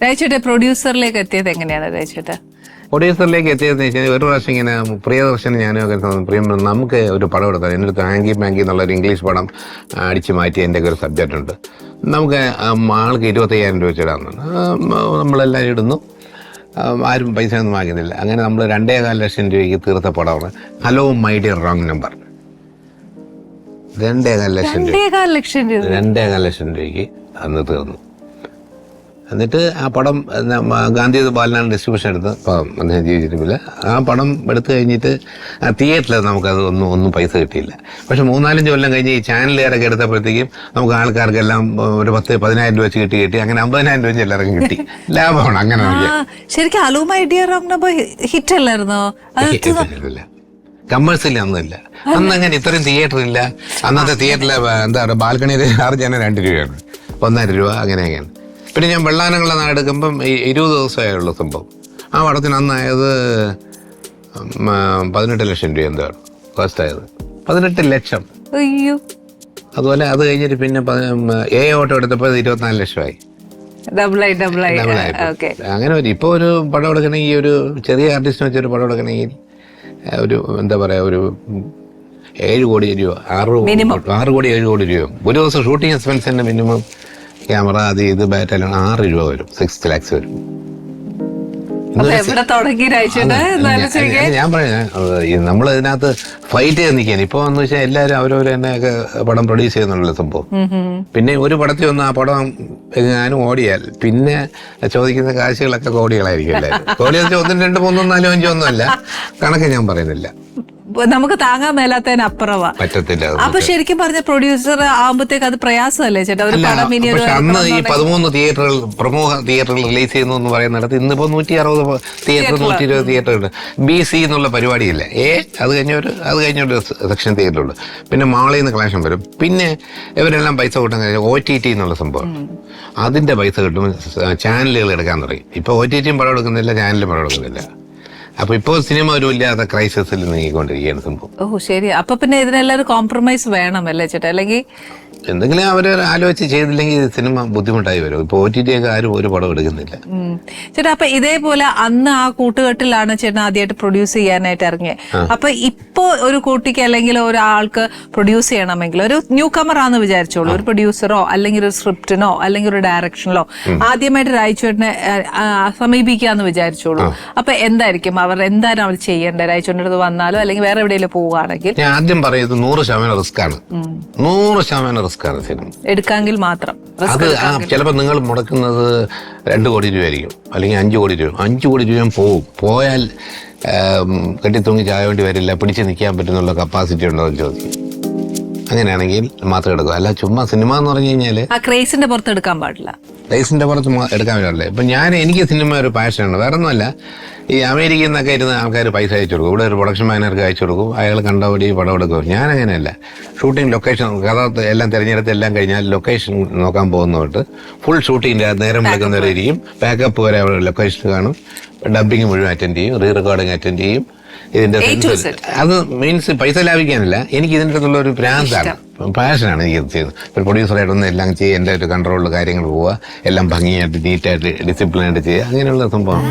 രാജേട്ട പ്രൊഡ്യൂസറിലേക്ക് എത്തിയത് എങ്ങനെയാണ് രാജേട്ട? പ്രൊഡ്യൂസറിലേക്ക് എത്തിയതെന്ന് വെച്ചാൽ ഒരു പ്രാവശ്യം ഇങ്ങനെ പ്രിയദർശൻ ഞാനും പ്രിയം നമുക്ക് ഒരു പടം എടുത്താൽ എൻ്റെ അടുത്ത് ആങ്കി മാങ്കി എന്നുള്ളൊരു ഇംഗ്ലീഷ് പടം അടിച്ചു മാറ്റി എൻ്റെ ഒരു സബ്ജക്റ്റ് ഉണ്ട്. നമുക്ക് ആൾക്ക് 25,000 രൂപ വെച്ചിടാന്ന് നമ്മളെല്ലാവരും ഇടുന്നു. ആരും പൈസ ഒന്നും വാങ്ങുന്നില്ല. അങ്ങനെ നമ്മൾ 2.25 ലക്ഷം രൂപയ്ക്ക് തീർത്ത പടമാണ് hello my dear wrong number. 2.25 ലക്ഷം രൂപ 2.25 ലക്ഷം രൂപയ്ക്ക് അന്ന് തീർന്നു. എന്നിട്ട് ആ പടം ഗാന്ധി ബാലനാണ് ഡിസ്ട്രിബ്യൂഷൻ എടുത്ത് അദ്ദേഹം ജീവിച്ചിട്ടില്ല. ആ പടം എടുത്തു കഴിഞ്ഞിട്ട് ആ തിയേറ്ററിൽ നമുക്കത് ഒന്നും പൈസ കിട്ടിയില്ല. പക്ഷെ 3-4 കൊല്ലം കഴിഞ്ഞ് ഈ ചാനലുകാരൊക്കെ എടുത്തപ്പോഴത്തേക്കും നമുക്ക് ആൾക്കാർക്കെല്ലാം ഒരു 10,000-15,000 രൂപ വെച്ച് കിട്ടി. അങ്ങനെ 50,000 രൂപ വെച്ച് എല്ലാവർക്കും കിട്ടി. ലാഭമാണ്. അങ്ങനെ ശരിക്കും hello my dear wrong number hit അല്ലായിരുന്നോ? കമേഴ്സ്യലി ഒന്നുമില്ല അന്ന്. അങ്ങനെ ഇത്രയും തിയേറ്റർ ഇല്ല അന്നത്തെ തിയേറ്ററിലെ എന്താ പറയുക ബാൽക്കണിയിൽ ചാർജ് തന്നെ 2 രൂപയാണ്, 1.5 രൂപ അങ്ങനെയൊക്കെയാണ്. പിന്നെ ഞാൻ വെള്ളാനങ്ങളെ നാടെടുക്കുമ്പം 20 ദിവസമായുള്ള സംഭവം. ആ പടത്തിന് അന്നായത് 18 ലക്ഷം രൂപ എന്താണ് ഫസ്റ്റ് ആയത്. 18 ലക്ഷം. അയ്യോ. അതുപോലെ അത് കഴിഞ്ഞിട്ട് പിന്നെ ഓട്ടോ എടുത്തപ്പോൾ 24 ലക്ഷമായി. ഡബിളായി. അങ്ങനെ ഇപ്പൊ ഒരു പടം എടുക്കണമെങ്കിൽ ഒരു ചെറിയ ആർട്ടിസ്റ്റിനെ വെച്ചൊരു പടം എടുക്കണമെങ്കിൽ ഒരു എന്താ പറയാ ഒരു 7 കോടി രൂപ 6 കോടി 7 കോടി രൂപ ഒരു ദിവസം ഷൂട്ടിംഗ് എക്സ്പെൻസിന്റെ മിനിമം ക്യാമറ അത് ഇത് ബാറ്റെല്ലാം 6 രൂപ വരും. 6 lakhs വരും. ഞാൻ പറയാം നമ്മൾ ഇതിനകത്ത് ഫൈറ്റ് ചെയ്ത് നിൽക്കാൻ. ഇപ്പൊ എന്ന് വെച്ചാൽ എല്ലാവരും അവരവർ തന്നെയൊക്കെ പടം പ്രൊഡ്യൂസ് ചെയ്യുന്നുള്ള സംഭവം. പിന്നെ ഒരു പടത്തിൽ ഒന്ന് ആ പടം എങ്ങാനും ഓടിയാൽ പിന്നെ ചോദിക്കുന്ന കാശുകളൊക്കെ കോടികളായിരിക്കും. എല്ലാവരും കോടി 1, 2, 3, 4, 5 ഒന്നുമല്ല, കണക്ക് ഞാൻ പറയുന്നില്ല. നമുക്ക് താങ്ങാൻ മേലാത്തതിന് അപ്പുറവാ പറ്റത്തില്ല. അപ്പൊ ശരിക്കും പറഞ്ഞ പ്രൊഡ്യൂസർ ആകുമ്പോഴത്തേക്ക് അത് പ്രയാസമല്ലേ ചേട്ടാ? ഒരു പടം അന്ന് ഈ 13 തിയേറ്ററുകൾ പ്രമുഖ തിയേറ്ററുകൾ റിലീസ് ചെയ്യുന്നു എന്ന് പറയുന്നിടത്ത് ഇന്നിപ്പോ 160 തിയേറ്റർ 120 തിയേറ്റർ ഉണ്ട്. BC എന്നുള്ള പരിപാടിയില്ല. അത് കഴിഞ്ഞൊരു സെക്ഷൻ തിയേറ്ററുണ്ട്. പിന്നെ മാളിൽ നിന്ന് കളക്ഷൻ വരും. പിന്നെ ഇവരെല്ലാം പൈസ കൂട്ടാൻ കഴിഞ്ഞാൽ OTT എന്നുള്ള സംഭവം. അതിന്റെ പൈസ കിട്ടുമ്പോൾ ചാനലുകൾ എടുക്കാൻ തുടങ്ങി. ഇപ്പൊ OTTയും പടം എടുക്കുന്നില്ല, ചാനലും പടം എടുക്കുന്നില്ല. അപ്പൊ ഇപ്പോ സിനിമ ഒരു ഇല്ലാത്ത ക്രൈസിസിൽ നീങ്ങിക്കൊണ്ടിരിക്കുകയാണ് സംഭവം. ഓ ശരി. അപ്പൊ പിന്നെ ഇതിനെല്ലാം ഒരു കോംപ്രമൈസ് വേണമല്ലേ ചേട്ടാ? അല്ലെങ്കിൽ എന്തെങ്കിലും അവർ ആലോചിച്ച് ചെയ്തില്ലെങ്കിൽ സിനിമ ബുദ്ധിമുട്ടായി വരും. ഇപ്പൊ OTT ഒക്കെ ആരും ഒരു പടം എടുക്കുന്നില്ല ചേട്ടാ. അപ്പൊ ഇതേപോലെ അന്ന് ആ കൂട്ടുകെട്ടിലാണ് ചേട്ടൻ ആദ്യമായിട്ട് പ്രൊഡ്യൂസ് ചെയ്യാനായിട്ട് ഇറങ്ങിയത്. അപ്പൊ ഇപ്പോ ഒരു കുട്ടിക്ക് അല്ലെങ്കിൽ ഒരാൾക്ക് പ്രൊഡ്യൂസ് ചെയ്യണമെങ്കിൽ ഒരു ന്യൂ കമർ ആണെന്ന് വിചാരിച്ചോളൂ, ഒരു പ്രൊഡ്യൂസറോ അല്ലെങ്കിൽ ഒരു സ്ക്രിപ്റ്റിനോ അല്ലെങ്കിൽ ഒരു ഡയറക്ഷനിലോ ആദ്യമായിട്ട് രാജേട്ടനെ സമീപിക്കാന്ന് വിചാരിച്ചോളൂ. അപ്പൊ എന്തായിരിക്കും എന്താണ് അവർ ചെയ്യേണ്ടത്? രാജേട്ടൻ്റെ അടുത്ത് വന്നാലോ അല്ലെങ്കിൽ വേറെ എവിടെയെങ്കിലും പോവുകയാണെങ്കിൽ? ഞാൻ ആദ്യം പറയുന്നത് 100% റിസ്ക് ആണ്. 100% റിസ്ക് ആണ് സിനിമ എടുക്കാമെങ്കിൽ മാത്രം. അത് ചിലപ്പോൾ നിങ്ങൾ മുടക്കുന്നത് 2 കോടി രൂപ ആയിരിക്കും, അല്ലെങ്കിൽ 5 കോടി രൂപ. 5 കോടി രൂപ പോയാൽ കെട്ടിത്തൂങ്ങി ചായ വേണ്ടി വരില്ല, പിടിച്ച് നിൽക്കാൻ പറ്റുന്നുള്ള കപ്പാസിറ്റി ഉണ്ടോ എന്ന് ചോദിക്കും. അങ്ങനെയാണെങ്കിൽ മാത്രം എടുക്കും. അല്ല ചുമ്മാ സിനിമ എന്ന് പറഞ്ഞു കഴിഞ്ഞാല് ക്രേസിന്റെ പുറത്ത് എടുക്കാൻ പാടില്ല. ക്രേസിന്റെ പുറത്ത് എടുക്കാൻ പറ്റില്ല. ഇപ്പൊ എനിക്ക് സിനിമ ഒരു പാഷനാണ്, വേറെ ഒന്നുമല്ല. ഈ അമേരിക്കയിൽ നിന്നൊക്കെ ഇരുന്ന് ആൾക്കാർ പൈസ അയച്ചു കൊടുക്കും. ഇവിടെ ഒരു പ്രൊഡക്ഷൻ മാനേജർക്ക് അയച്ചു കൊടുക്കും, അയാൾ കണ്ടപടി പടം എടുക്കും. ഞാൻ അങ്ങനെയല്ല. ഷൂട്ടിംഗ് ലൊക്കേഷൻ കഥ എല്ലാം തിരഞ്ഞെടുത്ത് എല്ലാം കഴിഞ്ഞാൽ ലൊക്കേഷൻ നോക്കാൻ പോകുന്നതുകൊണ്ട് ഫുൾ ഷൂട്ടിങ്ങിന്റെ നേരം വിളിക്കുന്നവരായിരിക്കും. പാക്കപ്പ് വരെ അവിടെ ലൊക്കേഷൻ കാണും, ഡബിങ് മുഴുവൻ അറ്റൻഡ് ചെയ്യും, റീ റെക്കോർഡിങ് അറ്റൻഡ് ചെയ്യും. ഇതിന്റെ അത് മീൻസ് പൈസ ലാഭിക്കാനല്ല, എനിക്ക് ഇതിൻ്റെ അടുത്തുള്ള ഒരു ഭ്രാന്താണ്, പാഷനാണ് എനിക്ക് ചെയ്യുന്നത്. ഒരു പ്രൊഡ്യൂസറായിട്ടൊന്നും എല്ലാം ചെയ്യുക, എൻ്റെ ഒരു കൺട്രോളിൽ കാര്യങ്ങൾ പോവുക, എല്ലാം ഭംഗിയായിട്ട് നീറ്റായിട്ട് ഡിസിപ്ലിനായിട്ട് ചെയ്യുക, അങ്ങനെയുള്ള സംഭവം.